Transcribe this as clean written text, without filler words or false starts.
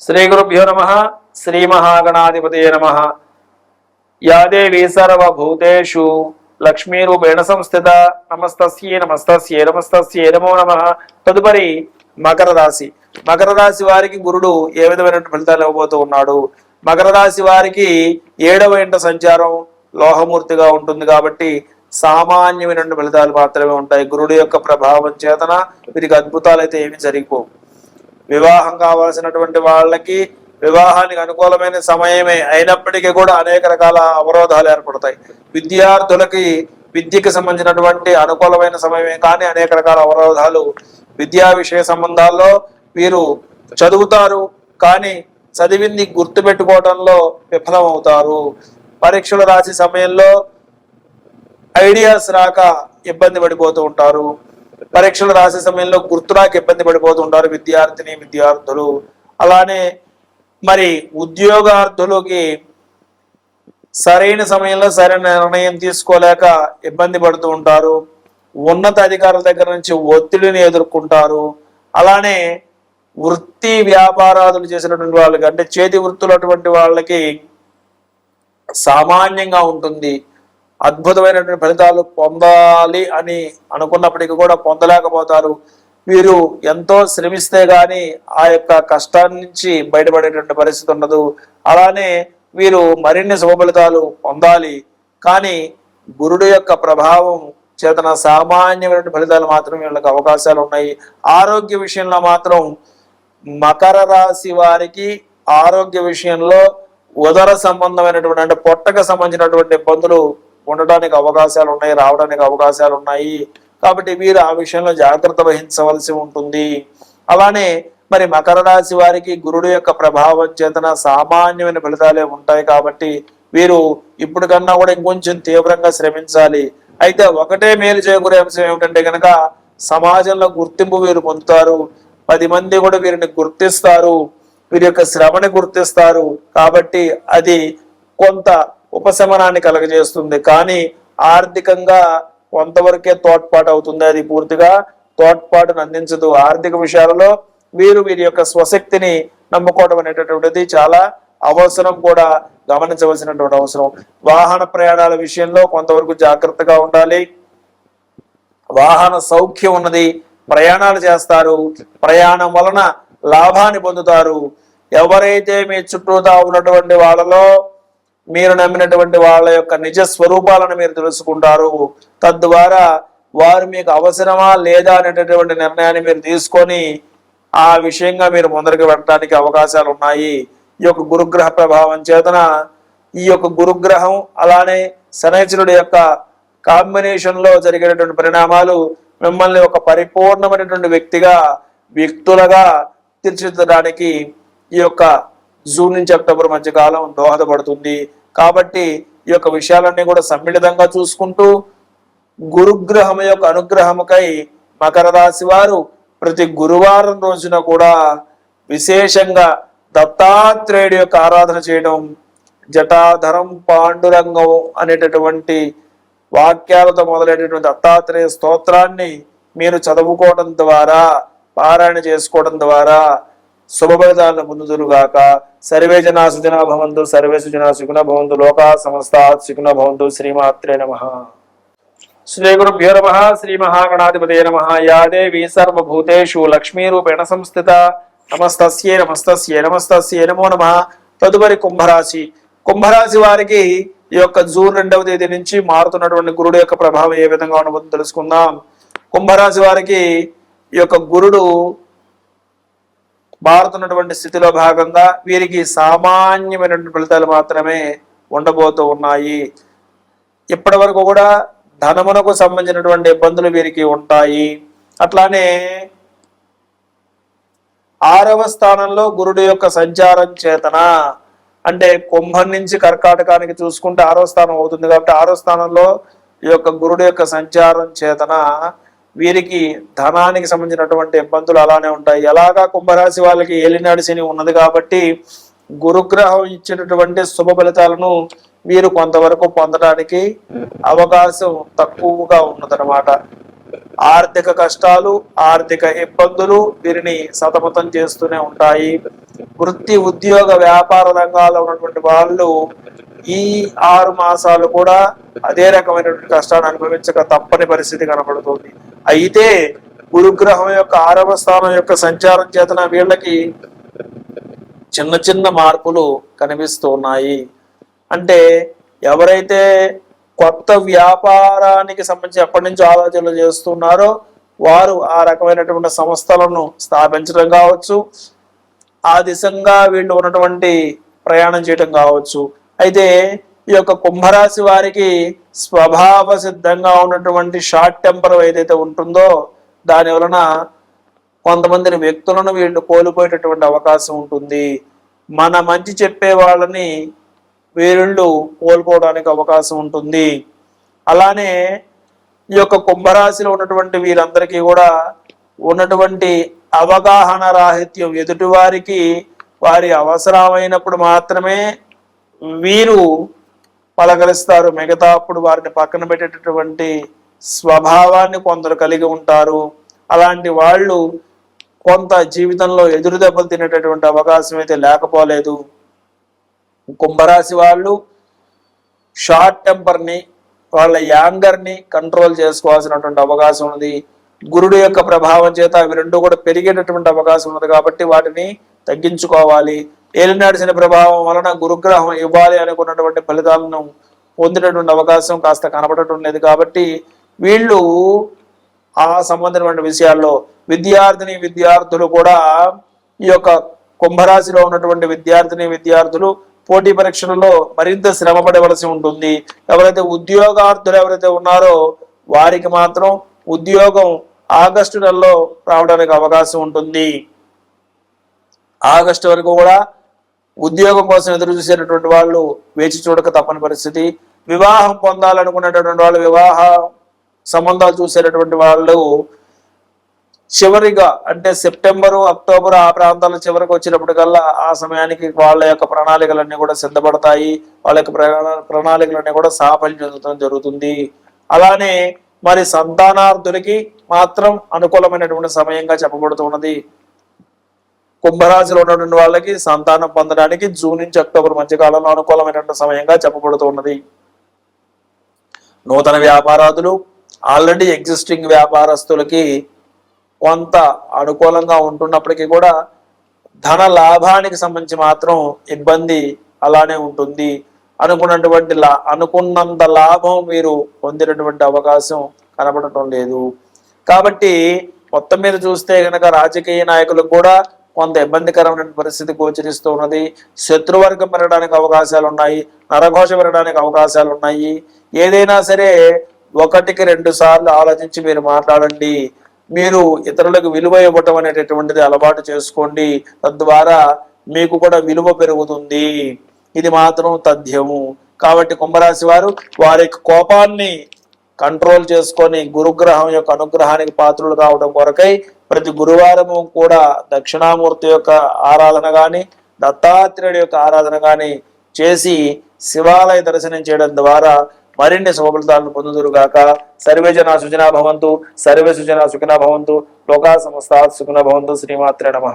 శ్రీ గురుభ్యో నమ. శ్రీ మహాగణాధిపతయే నమ. యా దేవీ సర్వభూతేషు లక్ష్మీరూపేణ సంస్థిత నమస్తస్యై నమస్తస్యై నమస్తస్యై నమో నమ. తదుపరి మకర రాశి. మకర రాశి వారికి గురుడు ఏ విధమైన ఫలితాలు ఇవ్వబోతూ ఉన్నాడు? మకర రాశి వారికి 7వ ఇంట సంచారం లోహమూర్తిగా ఉంటుంది కాబట్టి సామాన్యమైన ఫలితాలు మాత్రమే ఉంటాయి. గురుడు యొక్క ప్రభావం చేతన వీరికి అద్భుతాలు అయితే ఏమి జరిగిపోవు. వివాహం కావాల్సినటువంటి వాళ్ళకి వివాహానికి అనుకూలమైన సమయమే అయినప్పటికీ కూడా అనేక రకాల అవరోధాలు ఏర్పడతాయి. విద్యార్థులకి విద్యకి సంబంధించినటువంటి అనుకూలమైన సమయమే కానీ అనేక రకాల అవరోధాలు విద్యా విషయ సంబంధాల్లో వీరు చదువుతారు కానీ చదివింది గుర్తుపెట్టుకోవడంలో విఫలమవుతారు. పరీక్షలు రాసే సమయంలో ఐడియాస్ రాక ఇబ్బంది పడిపోతూ ఉంటారు. పరీక్షలు రాసే సమయంలో గుర్తురాక ఇబ్బంది పడిపోతూ ఉంటారు విద్యార్థులు. అలానే మరి ఉద్యోగార్థులకి సరైన సమయంలో సరైన నిర్ణయం తీసుకోలేక ఇబ్బంది పడుతూ ఉంటారు. ఉన్నత అధికారుల దగ్గర నుంచి ఒత్తిడిని ఎదుర్కొంటారు. అలానే వృత్తి వ్యాపారాదులు చేసినటువంటి వాళ్ళకి అంటే చేతి వృత్తులు అటువంటి వాళ్ళకి సామాన్యంగా ఉంటుంది. అద్భుతమైనటువంటి ఫలితాలు పొందాలి అని అనుకున్నప్పటికీ కూడా పొందలేకపోతారు. వీరు ఎంతో శ్రమిస్తే గాని ఆ యొక్క కష్టాన్ని నుంచి బయటపడేటువంటి పరిస్థితి ఉండదు. అలానే వీరు మరిన్ని శుభ ఫలితాలు పొందాలి కానీ గురుడు యొక్క ప్రభావం చేతన సామాన్యమైన ఫలితాలు మాత్రం వీళ్ళకి అవకాశాలు ఉన్నాయి. ఆరోగ్య విషయంలో మాత్రం మకర రాశి వారికి ఆరోగ్య విషయంలో ఉదర సంబంధమైనటువంటి అంటే పొట్టకు సంబంధించినటువంటి ఇబ్బందులు ఉండడానికి అవకాశాలు ఉన్నాయి, రావడానికి అవకాశాలు ఉన్నాయి. కాబట్టి వీరు ఆ విషయంలో జాగ్రత్త వహించవలసి ఉంటుంది. అలానే మరి మకర రాశి వారికి గురుడు యొక్క ప్రభావం చేతన సామాన్యమైన ఫలితాలే ఉంటాయి కాబట్టి వీరు ఇప్పుడు కన్నా కూడా ఇంకొంచెం తీవ్రంగా శ్రమించాలి. అయితే ఒకటే మేలు చేకూరే అంశం ఏమిటంటే కనుక సమాజంలో గుర్తింపు వీరు పొందుతారు. 10 మంది కూడా వీరిని గుర్తిస్తారు, వీరి యొక్క శ్రమని గుర్తిస్తారు. కాబట్టి అది కొంత ఉపశమనాన్ని కలగజేస్తుంది కానీ ఆర్థికంగా కొంతవరకే తోడ్పాటు అవుతుంది. అది పూర్తిగా తోడ్పాటును అందించదు. ఆర్థిక విషయాలలో వీరి యొక్క స్వశక్తిని నమ్ముకోవడం అనేటటువంటిది చాలా అవసరం, కూడా గమనించవలసినటువంటి అవసరం. వాహన ప్రయాణాల విషయంలో కొంతవరకు జాగ్రత్తగా ఉండాలి. వాహన సౌఖ్యం ఉన్నది, ప్రయాణాలు చేస్తారు, ప్రయాణం వలన లాభాన్ని పొందుతారు. ఎవరైతే మీ చుట్టూతా ఉన్నటువంటి వాళ్ళలో మీరు నమ్మినటువంటి వాళ్ళ యొక్క నిజ స్వరూపాలను మీరు తెలుసుకుంటారు. తద్వారా వారు మీకు అవసరమా లేదా అనేటటువంటి నిర్ణయాన్ని మీరు తీసుకొని ఆ విషయంగా మీరు ముందరికి వెళ్ళడానికి అవకాశాలు ఉన్నాయి. ఈ యొక్క గురుగ్రహ ప్రభావం చేతన ఈ యొక్క గురుగ్రహం అలానే శనైశ్వరుడు యొక్క కాంబినేషన్ లో జరిగేటటువంటి పరిణామాలు మిమ్మల్ని ఒక పరిపూర్ణమైనటువంటి వ్యక్తులుగా తీర్చిదిద్దడానికి ఈ యొక్క జూన్ నుంచి అక్టోబర్ మధ్య కాలం దోహదపడుతుంది. కాబట్టి ఈ యొక్క విషయాలన్నీ కూడా సమ్మిళితంగా చూసుకుంటూ గురుగ్రహం యొక్క అనుగ్రహముకై మకర రాశి వారు ప్రతి గురువారం రోజున కూడా విశేషంగా దత్తాత్రేయుడి యొక్క ఆరాధన చేయడం, జటాధరం పాండురంగం అనేటటువంటి వాక్యాలతో మొదలైనటువంటి దత్తాత్రేయ స్తోత్రాన్ని మీరు చదువుకోవడం ద్వారా పారాయణ చేసుకోవడం ద్వారా శుభ ఫలితాలను పొందుదురుగాక. సర్వే జనా సుజనా భవంతు, సర్వే సుజనా సుఖినో భవంతు, లోకా సమస్తా సుఖినో భవంతు. శ్రీమాత్రే నమః. శ్రీ గురుభ్యో నమః. శ్రీ మహాగణాధిపతయే నమః. యా దేవీ సర్వభూతేషు లక్ష్మీరూపేణ సంస్థిత నమస్తస్యై నమస్తస్యై నమస్తస్యై నమో నమః. తదుపరి కుంభరాశి. కుంభరాశి వారికి ఈ యొక్క జూన్ 2వ తేదీ నుంచి మారుతున్నటువంటి గురుడు యొక్క ప్రభావం ఏ విధంగా ఉండబోతుందో తెలుసుకుందాం. కుంభరాశి వారికి ఈ యొక్క గురుడు మారుతున్నటువంటి స్థితిలో భాగంగా వీరికి సామాన్యమైనటువంటి ఫలితాలు మాత్రమే ఉండబోతూ ఉన్నాయి. ఇప్పటి వరకు కూడా ధనమునకు సంబంధించినటువంటి ఇబ్బందులు వీరికి ఉంటాయి. అట్లానే 6వ స్థానంలో గురుడు యొక్క సంచారం చేతన అంటే కుంభం నుంచి కర్కాటకానికి చూసుకుంటే 6వ స్థానం అవుతుంది కాబట్టి 6వ స్థానంలో ఈ యొక్క గురుడు యొక్క సంచారం చేతన వీరికి ధనానికి సంబంధించినటువంటి ఇబ్బందులు అలానే ఉంటాయి. ఎలాగా కుంభరాశి వాళ్ళకి ఏలినాడు శని ఉన్నది కాబట్టి గురుగ్రహం ఇచ్చినటువంటి శుభ ఫలితాలను వీరు కొంతవరకు పొందడానికి అవకాశం తక్కువగా ఉన్నదన్నమాట. ఆర్థిక కష్టాలు, ఆర్థిక ఇబ్బందులు వీరిని సతమతం చేస్తూనే ఉంటాయి. వృత్తి ఉద్యోగ వ్యాపార రంగాల్లో ఉన్నటువంటి వాళ్ళు ఈ 6 మాసాలు కూడా అదే రకమైనటువంటి కష్టాన్ని అనుభవించక తప్పని పరిస్థితి కనబడుతుంది. అయితే గురుగ్రహం యొక్క 6వ స్థానం యొక్క సంచారం చేతన వీళ్ళకి చిన్న చిన్న మార్పులు కనిపిస్తూ ఉన్నాయి. అంటే ఎవరైతే కొత్త వ్యాపారానికి సంబంధించి ఎప్పటి నుంచి ఆలోచనలు చేస్తున్నారో వారు ఆ రకమైనటువంటి సంస్థలను స్థాపించడం కావచ్చు, ఆ దిశగా వీళ్ళు ఉన్నటువంటి ప్రయాణం చేయడం కావచ్చు. అయితే ఈ యొక్క కుంభరాశి వారికి స్వభావ సిద్ధంగా ఉన్నటువంటి షార్ట్ టెంపర్ ఏదైతే ఉంటుందో దాని వలన కొంతమంది వ్యక్తులను వీళ్ళు కోల్పోయేటటువంటి అవకాశం ఉంటుంది. మన మంచి చెప్పే వాళ్ళని వీళ్ళు కోల్పోవడానికి అవకాశం ఉంటుంది. అలానే ఈ యొక్క కుంభరాశిలో ఉన్నటువంటి వీరందరికీ కూడా ఉన్నటువంటి అవగాహన రాహిత్యం, ఎదుటివారికి వారి అవసరమైనప్పుడు మాత్రమే వీరు పలకరిస్తారు, మిగతా అప్పుడు వారిని పక్కన పెట్టేటటువంటి స్వభావాన్ని కొందరు కలిగి ఉంటారు. అలాంటి వాళ్ళు కొంత జీవితంలో ఎదురు దెబ్బలు తినేటటువంటి అవకాశం అయితే లేకపోలేదు. కుంభరాశి వాళ్ళు షార్ట్ టెంపర్ని, వాళ్ళ యాంగర్ని కంట్రోల్ చేసుకోవాల్సినటువంటి అవకాశం ఉంది. గురుడు యొక్క ప్రభావం చేత అవి రెండు కూడా పెరిగేటటువంటి అవకాశం ఉంది కాబట్టి వాటిని తగ్గించుకోవాలి. ఏలినాటి శని ప్రభావం వలన గురుగ్రహం ఇవ్వాలి అనుకున్నటువంటి ఫలితాలను పొందేటటువంటి అవకాశం కాస్త కనపడటం లేదు. కాబట్టి వీళ్ళు ఆ సంబంధమైన విషయాల్లో విద్యార్థులు కూడా ఈ యొక్క కుంభరాశిలో ఉన్నటువంటి విద్యార్థులు పోటీ పరీక్షలలో మరింత శ్రమ పడవలసి ఉంటుంది. ఎవరైతే ఉద్యోగార్థులు ఎవరైతే ఉన్నారో వారికి మాత్రం ఉద్యోగం ఆగస్టు నెలలో రావడానికి అవకాశం ఉంటుంది. ఆగస్టు వరకు కూడా ఉద్యోగం కోసం ఎదురు చూసేటటువంటి వాళ్ళు వేచి చూడక తప్పని పరిస్థితి. వివాహం పొందాలనుకునేటటువంటి వాళ్ళు, వివాహ సంబంధాలు చూసేటటువంటి వాళ్ళు చివరిగా అంటే సెప్టెంబరు, అక్టోబర్ ఆ ప్రాంతాల చివరికి వచ్చినప్పటికల్లా ఆ సమయానికి వాళ్ళ యొక్క ప్రణాళికలన్నీ కూడా సిద్ధపడతాయి. వాళ్ళ యొక్క ప్రణాళికలన్నీ కూడా సాఫల్యం చెందడం జరుగుతుంది. అలానే మరి సంతానార్థులకి మాత్రం అనుకూలమైనటువంటి సమయంగా చెప్పబడుతున్నది. కుంభరాశిలో ఉన్నటువంటి వాళ్ళకి సంతానం పొందడానికి జూన్ నుంచి అక్టోబర్ మధ్యకాలంలో అనుకూలమైనటువంటి సమయంగా చెప్పబడుతున్నది. నూతన వ్యాపారాదులు, ఆల్రెడీ ఎగ్జిస్టింగ్ వ్యాపారస్తులకి కొంత అనుకూలంగా ఉంటున్నప్పటికీ కూడా ధన లాభానికి సంబంధించి మాత్రం ఇబ్బంది అలానే ఉంటుంది. అనుకున్నంత లాభం మీరు పొందినటువంటి అవకాశం కనబడటం లేదు. కాబట్టి మొత్తం మీద చూస్తే కనుక రాజకీయ నాయకులకు కూడా కొంత ఇబ్బందికరమైన పరిస్థితి గోచరిస్తూ ఉన్నది. శత్రువర్గం పెరగడానికి అవకాశాలు ఉన్నాయి, నరఘోష పెరగడానికి అవకాశాలు ఉన్నాయి. ఏదైనా సరే 1-2 సార్లు ఆలోచించి మీరు మాట్లాడండి. మీరు ఇతరులకు విలువ ఇవ్వటం అనేటటువంటిది అలవాటు చేసుకోండి. తద్వారా మీకు కూడా విలువ పెరుగుతుంది. ఇది మాత్రం తథ్యము. కాబట్టి కుంభరాశి వారు వారి కోపాన్ని కంట్రోల్ చేసుకొని గురుగ్రహం యొక్క అనుగ్రహానికి పాత్రులు కావడం కొరకై ప్రతి గురువారము కూడా దక్షిణామూర్తి యొక్క ఆరాధన గాని, దత్తాత్రేయుడి యొక్క ఆరాధన గాని చేసి శివాలయ దర్శనం చేయడం ద్వారా మరిన్ని శుభఫలితాలను పొందుదురుగాక. సర్వే జనా సుజనా భవంతు, సర్వే సుజనా సుఖినా భవంతు, లోకా సమస్తా సుఖినో భవంతు. శ్రీమాత్రే నమః.